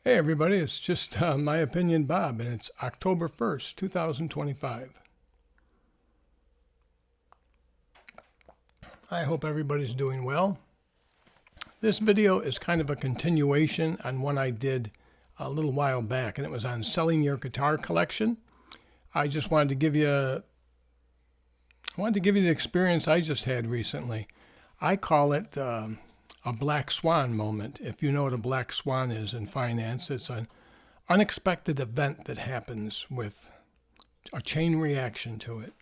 Hey everybody, it's just my opinion, Bob, and it's October 1st, 2025. I hope everybody's doing well. This video is kind of a continuation on one I did a little while back, and it was on selling your guitar collection. I just wanted to give you the experience I just had recently. I call it a Black Swan moment. If you know what a Black Swan is in finance, it's an unexpected event that happens with a chain reaction to it.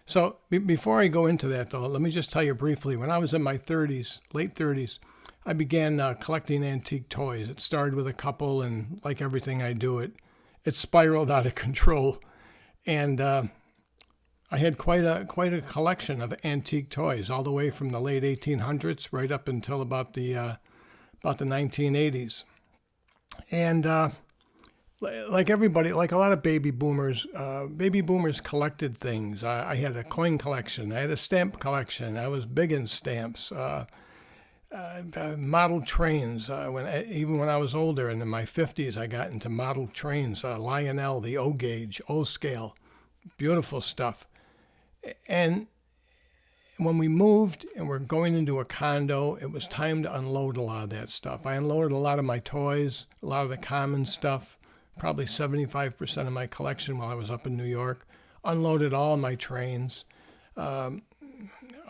So before I go into that, though, let me just tell you briefly. When I was in my 30s, late 30s, I began collecting antique toys. It started with a couple, and like everything I do, it spiraled out of control. And I had quite a collection of antique toys, all the way from the late 1800s right up until about the 1980s. And like everybody, like a lot of baby boomers collected things. I had a coin collection. I had a stamp collection. I was big in stamps. Model trains. Even when I was older, and in my 50s, I got into model trains. Lionel, the O gauge, O scale, beautiful stuff. And when we moved and we're going into a condo, it was time to unload a lot of that stuff. I unloaded a lot of my toys, a lot of the common stuff, probably 75% of my collection while I was up in New York. Unloaded all my trains.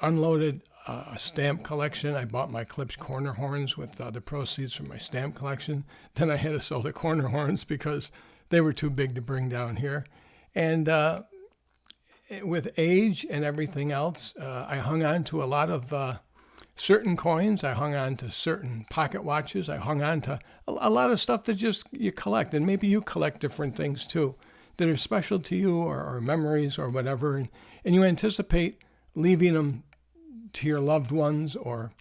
Unloaded a stamp collection. I bought my Klipsch corner horns with the proceeds from my stamp collection. Then I had to sell the corner horns because they were too big to bring down here. And with age and everything else, I hung on to a lot of certain coins. I hung on to certain pocket watches. I hung on to a lot of stuff that just you collect. And maybe you collect different things too that are special to you, or memories or whatever. And you anticipate leaving them to your loved ones or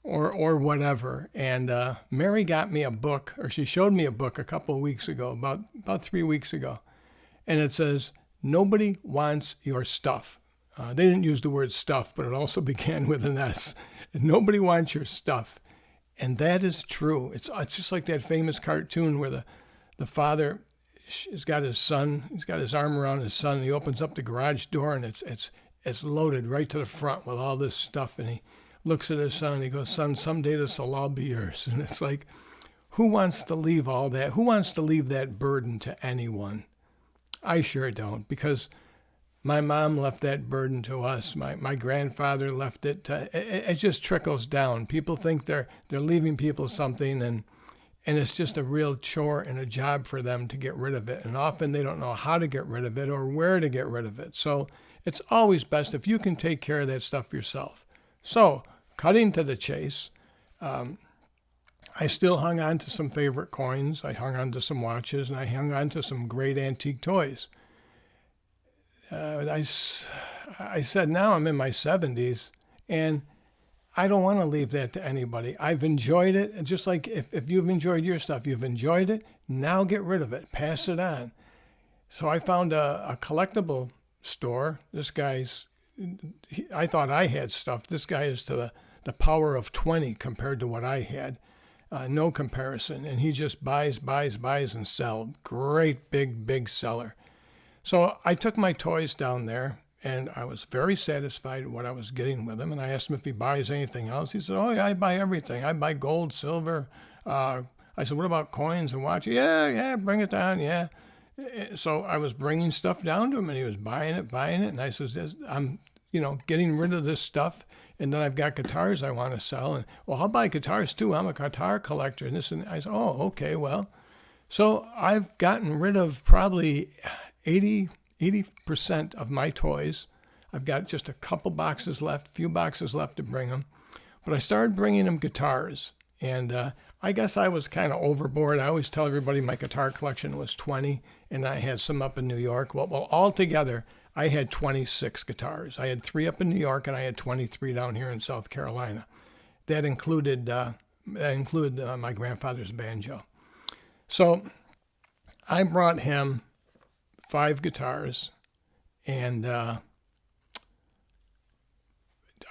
whatever. And Mary got me a book, or she showed me a book a couple of weeks ago, about 3 weeks ago. And it says, "Nobody wants your stuff." They didn't use the word stuff, but it also began with an S. Nobody wants your stuff. And that is true. It's just like that famous cartoon where the father has got his son, he's got his arm around his son, and he opens up the garage door, and it's loaded right to the front with all this stuff. And he looks at his son and he goes, "Son, someday this will all be yours." And it's like, who wants to leave all that? Who wants to leave that burden to anyone? I sure don't, because my mom left that burden to us. My grandfather left it. It just trickles down. People think they're leaving people something, and it's just a real chore and a job for them to get rid of it. And often they don't know how to get rid of it or where to get rid of it. So it's always best if you can take care of that stuff yourself. So cutting to the chase, I still hung on to some favorite coins. I hung on to some watches, and I hung on to some great antique toys. I said, now I'm in my 70s, and I don't want to leave that to anybody. I've enjoyed it. And just like if you've enjoyed your stuff, you've enjoyed it, now get rid of it. Pass it on. So I found a collectible store. I thought I had stuff. This guy is to the power of 20 compared to what I had. No comparison. And he just buys, and sells. Great, big seller. So I took my toys down there, and I was very satisfied with what I was getting with him. And I asked him if he buys anything else. He said, "Oh, yeah, I buy everything. I buy gold, silver." I said, "What about coins and watches?" Yeah, bring it down, yeah. So I was bringing stuff down to him, and he was buying it. And I said, "I'm, getting rid of this stuff. And then I've got guitars I want to sell. And, well, I'll buy guitars too. I'm a guitar collector." And this, and I said, "Oh, okay, well." So I've gotten rid of probably 80% of my toys. I've got just a few boxes left to bring them. But I started bringing them guitars. And I guess I was kind of overboard. I always tell everybody my guitar collection was 20, and I had some up in New York. Well, altogether, I had 26 guitars. I had 3 up in New York, and I had 23 down here in South Carolina. That included my grandfather's banjo. So I brought him 5 guitars, and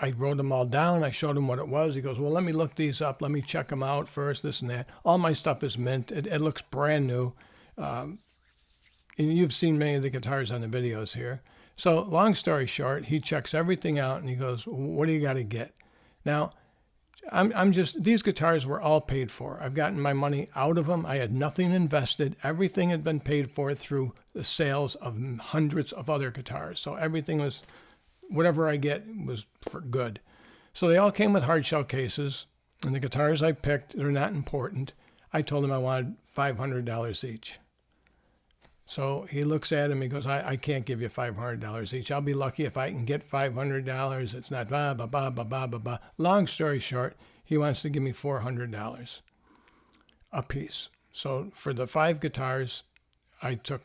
I wrote them all down. I showed him what it was. He goes, well, let me look these up. Let me check them out first, this and that. All my stuff is mint. It looks brand new. And you've seen many of the guitars on the videos here. So long story short, he checks everything out and he goes, what do you got to get? Now, these guitars were all paid for. I've gotten my money out of them. I had nothing invested. Everything had been paid for through the sales of hundreds of other guitars. So everything was, whatever I get was for good. So they all came with hard shell cases, and the guitars I picked, they're not important. I told him I wanted $500 each. So he looks at him, he goes, I can't give you $500 each. I'll be lucky if I can get $500. It's not blah, blah, blah, blah, blah, blah, blah. Long story short, he wants to give me $400 a piece. So for the 5 guitars, I took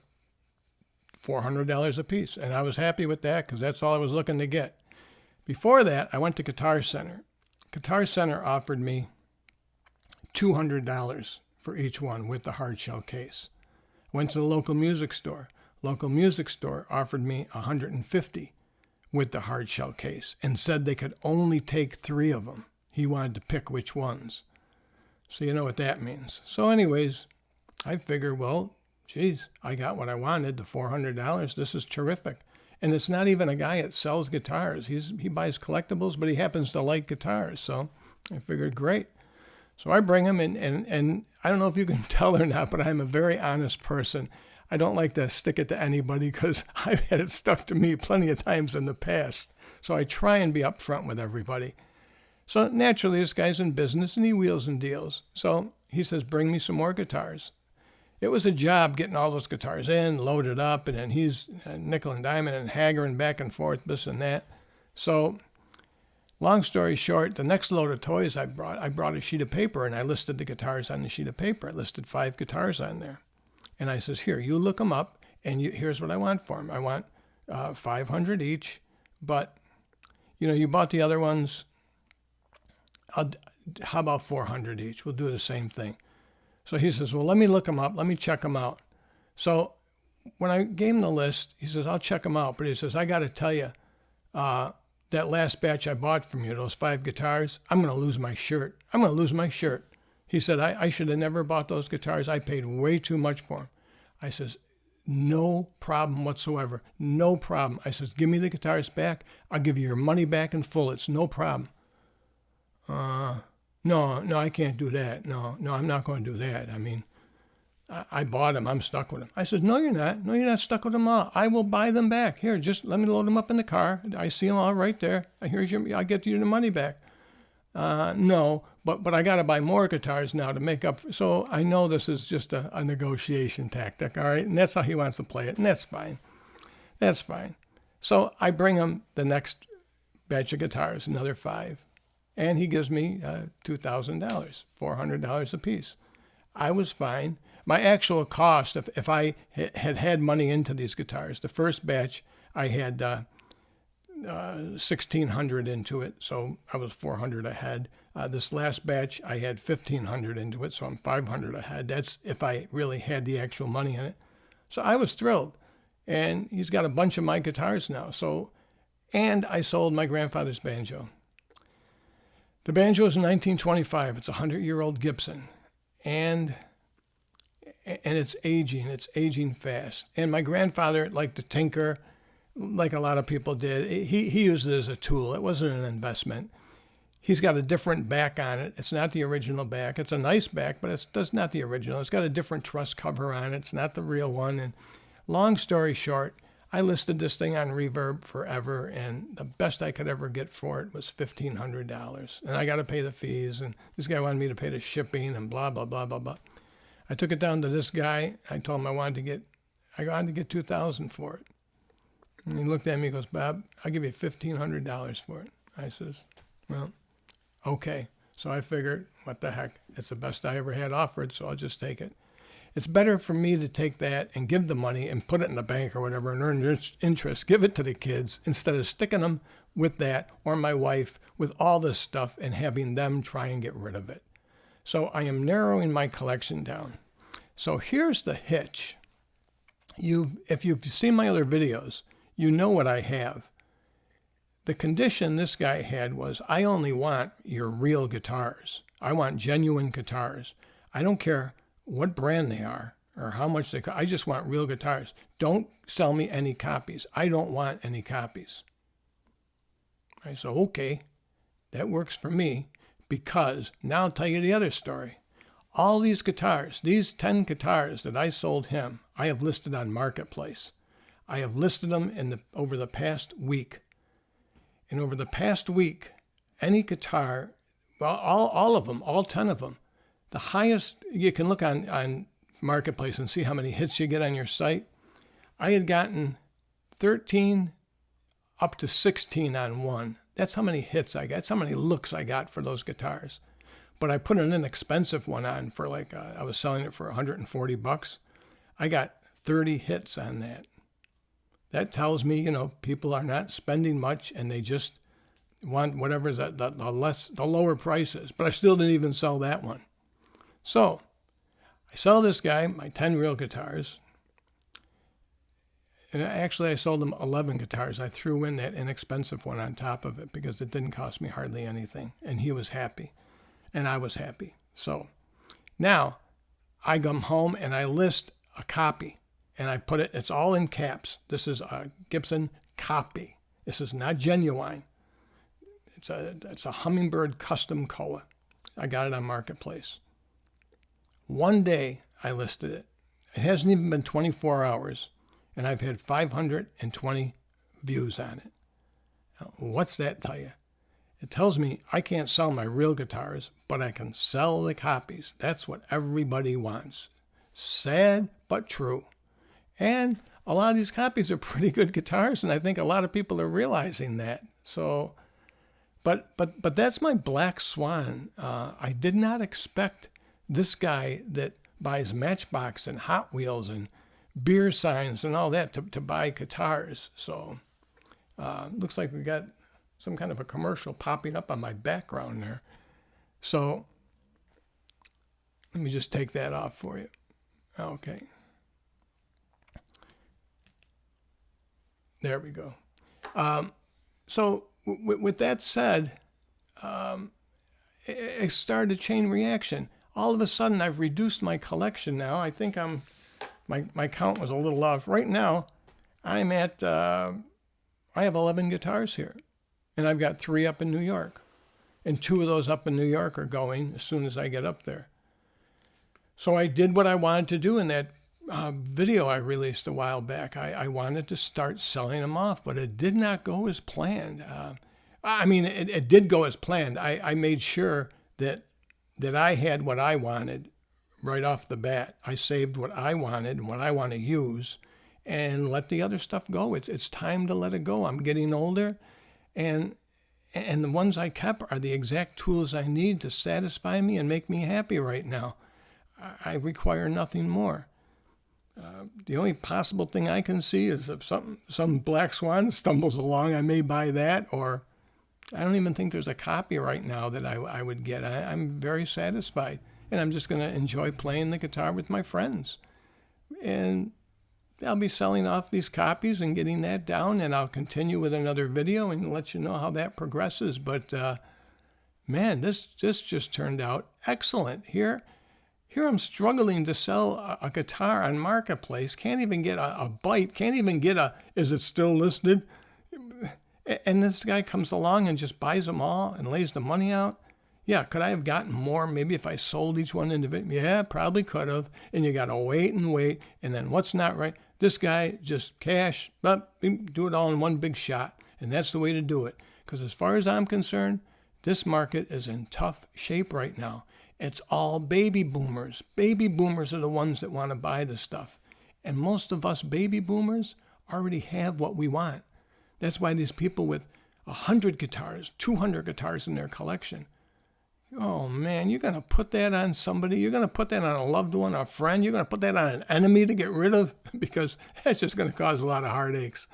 $400 a piece. And I was happy with that because that's all I was looking to get. Before that, I went to Guitar Center. Guitar Center offered me $200 for each one with the hard shell case. Went to the local music store. Local music store offered me $150 with the hard shell case and said they could only take 3 of them. He wanted to pick which ones. So you know what that means. So anyways, I figured, well, geez, I got what I wanted, the $400. This is terrific. And it's not even a guy that sells guitars. He buys collectibles, but he happens to like guitars. So I figured, great. So I bring him in, and I don't know if you can tell or not, but I'm a very honest person. I don't like to stick it to anybody because I've had it stuck to me plenty of times in the past. So I try and be upfront with everybody. So naturally, this guy's in business and he wheels and deals. So he says, bring me some more guitars. It was a job getting all those guitars in, loaded up, and then he's nickel and diamond and haggling back and forth, this and that. So long story short, the next load of toys I brought a sheet of paper and I listed the guitars on the sheet of paper. I listed 5 guitars on there. And I says, here, you look them up and here's what I want for them. I want 500 each, but you bought the other ones. How about 400 each? We'll do the same thing. So he says, well, let me look them up. Let me check them out. So when I gave him the list, he says, I'll check them out. But he says, I got to tell you, that last batch I bought from you, those 5 guitars, I'm going to lose my shirt. I'm going to lose my shirt. He said, I should have never bought those guitars. I paid way too much for them. I says, no problem whatsoever. No problem. I says, give me the guitars back. I'll give you your money back in full. It's no problem. No, I can't do that. No, I'm not going to do that. I mean, I bought them. I'm stuck with them. I said, no, you're not. No, you're not stuck with them all. I will buy them back. Here, just let me load them up in the car. I see them all right there. I'll get you the money back. No, but I got to buy more guitars now to make up. So I know this is just a negotiation tactic, all right? And that's how he wants to play it, and that's fine. That's fine. So I bring him the next batch of guitars, another 5. And he gives me $2,000, $400 a piece. I was fine. My actual cost, if I had money into these guitars, the first batch I had $1,600 into it, so I was $400 ahead. This last batch I had $1,500 into it, so I'm $500 ahead. That's if I really had the actual money in it. So I was thrilled, and he's got a bunch of my guitars now. And I sold my grandfather's banjo. The banjo is a 1925. It's a 100-year-old Gibson, and it's aging fast. And my grandfather liked to tinker, like a lot of people did. He used it as a tool. It wasn't an investment. He's got a different back on it. It's not the original back. It's a nice back, but it's not the original. It's got a different truss cover on it. It's not the real one. And long story short, I listed this thing on Reverb forever, and the best I could ever get for it was $1,500. And I got to pay the fees, and this guy wanted me to pay the shipping and blah, blah, blah, blah, blah. I took it down to this guy. I told him I wanted to get $2,000 for it. And he looked at me and goes, Bob, I'll give you $1,500 for it. I says, well, okay. So I figured, what the heck? It's the best I ever had offered, so I'll just take it. It's better for me to take that and give the money and put it in the bank or whatever and earn interest, give it to the kids instead of sticking them with that or my wife with all this stuff and having them try and get rid of it. So I am narrowing my collection down. So here's the hitch. If you've seen my other videos, you know what I have. The condition this guy had was, I only want your real guitars. I want genuine guitars. I don't care what brand they are or how much they cost. I just want real guitars. Don't sell me any copies. I don't want any copies. I said, okay, that works for me, because now I'll tell you the other story. All these guitars, these 10 guitars that I sold him, I have listed on Marketplace. I have listed them over the past week. And over the past week, any guitar, well, all of them, all 10 of them, the highest, you can look on Marketplace and see how many hits you get on your site. I had gotten 13 up to 16 on one. That's how many hits I got. That's how many looks I got for those guitars. But I put an inexpensive one on for I was selling it for $140. I got 30 hits on that. That tells me, people are not spending much and they just want whatever the lower price is. But I still didn't even sell that one. So I sell this guy my 10 real guitars. And actually, I sold him 11 guitars. I threw in that inexpensive one on top of it because it didn't cost me hardly anything. And he was happy. And I was happy. So now I come home and I list a copy. And I put it's all in caps. This is a Gibson copy. This is not genuine. It's a Hummingbird custom Koa. I got it on Marketplace. One day I listed it. It hasn't even been 24 hours, and I've had 520 views on it. Now, what's that tell you? It tells me I can't sell my real guitars, but I can sell the copies. That's what everybody wants. Sad, but true. And a lot of these copies are pretty good guitars, and I think a lot of people are realizing that. So, but that's my Black Swan. I did not expect this guy that buys Matchbox and Hot Wheels and beer signs and all that to buy guitars. So, looks like we got some kind of a commercial popping up on my background there. So, let me just take that off for you. Okay. There we go. So with that said, it started a chain reaction. All of a sudden, I've reduced my collection now. I think my count was a little off. Right now, I'm at, I have 11 guitars here. And I've got 3 up in New York. And 2 of those up in New York are going as soon as I get up there. So I did what I wanted to do in that video I released a while back. I wanted to start selling them off, but it did not go as planned. It did go as planned. I made sure that I had what I wanted right off the bat. I saved what I wanted and what I want to use and let the other stuff go. It's time to let it go. I'm getting older, and the ones I kept are the exact tools I need to satisfy me and make me happy right now. I require nothing more. The only possible thing I can see is if some Black Swan stumbles along, I may buy that, or I don't even think there's a copy right now that I would get. I'm very satisfied, and I'm just going to enjoy playing the guitar with my friends. And I'll be selling off these copies and getting that down, and I'll continue with another video and let you know how that progresses. But, man, this just turned out excellent. Here I'm struggling to sell a guitar on Marketplace. Can't even get a bite. Can't even get is it still listed? And this guy comes along and just buys them all and lays the money out. Yeah, could I have gotten more maybe if I sold each one individually? Yeah, probably could have. And you got to wait. And then what's not right? This guy just cash, but do it all in one big shot. And that's the way to do it. Because as far as I'm concerned, this market is in tough shape right now. It's all baby boomers. Baby boomers are the ones that want to buy this stuff. And most of us baby boomers already have what we want. That's why these people with 100 guitars, 200 guitars in their collection, oh man, you're going to put that on somebody. You're going to put that on a loved one, a friend. You're going to put that on an enemy to get rid of, because that's just going to cause a lot of heartaches.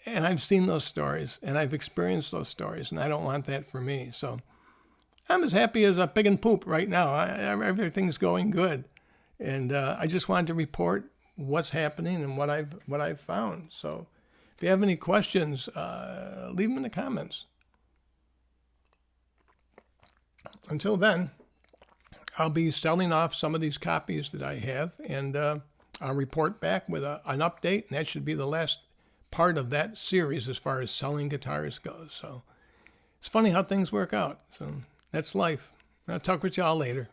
And I've seen those stories, and I've experienced those stories, and I don't want that for me. So I'm as happy as a pig in poop right now. Everything's going good. And I just wanted to report what's happening and what I've found. So If you have any questions, leave them in the comments. Until then, I'll be selling off some of these copies that I have, and I'll report back with an update, and that should be the last part of that series as far as selling guitars goes. So it's funny how things work out. So that's life. I'll talk with y'all later.